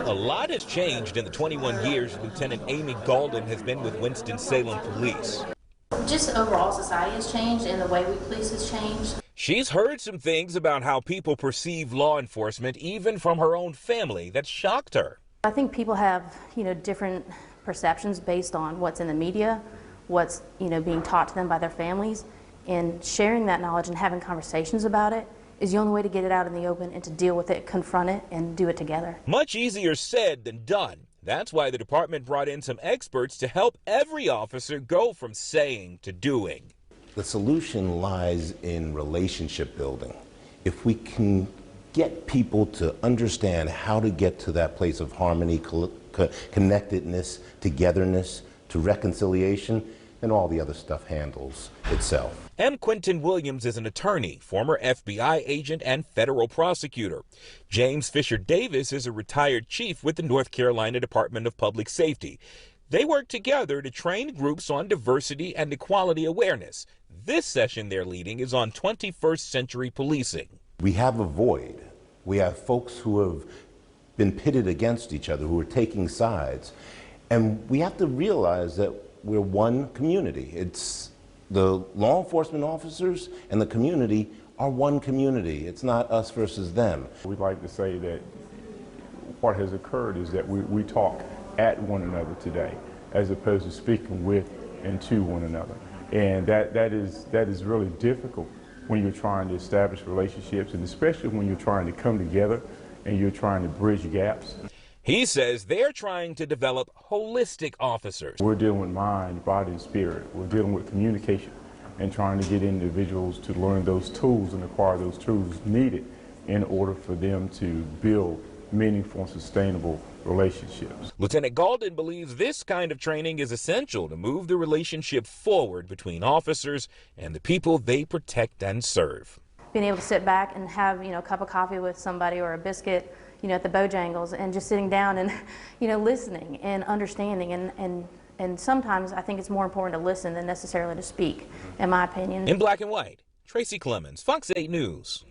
A lot has changed in the 21 years Lieutenant Amy Golden has been with Winston-Salem Police. Just overall society has changed and the way we police has changed. She's heard some things about how people perceive law enforcement, even from her own family, that shocked her. I think people have, different perceptions based on what's in the media, what's, being taught to them by their families, and sharing that knowledge and having conversations about it is the only way to get it out in the open and to deal with it, confront it, and do it together. Much easier said than done. That's why the department brought in some experts to help every officer go from saying to doing. The solution lies in relationship building. If we can get people to understand how to get to that place of harmony, connectedness, togetherness, to reconciliation, then all the other stuff handles itself. M. Quentin Williams is an attorney, former FBI agent and federal prosecutor. James Fisher Davis is a retired chief with the North Carolina Department of Public Safety. They work together to train groups on diversity and equality awareness. This session they're leading is on 21st century policing. We have a void. We have folks who have been pitted against each other, who are taking sides. And we have to realize that we're one community. It's the law enforcement officers and the community are one community. It's not us versus them. We'd like to say that what has occurred is that we talk at one another today, as opposed to speaking with and to one another. And that is really difficult when you're trying to establish relationships, and especially when you're trying to come together and you're trying to bridge gaps. He says they're trying to develop holistic officers. We're dealing with mind, body, and spirit. We're dealing with communication and trying to get individuals to learn those tools and acquire those tools needed in order for them to build meaningful and sustainable relationships. Lieutenant Golden believes this kind of training is essential to move the relationship forward between officers and the people they protect and serve. Being able to sit back and have, a cup of coffee with somebody or a biscuit, at the Bojangles, and just sitting down and, listening and understanding. And sometimes I think it's more important to listen than necessarily to speak, in my opinion. In black and white, Tracy Clemens, Fox 8 News.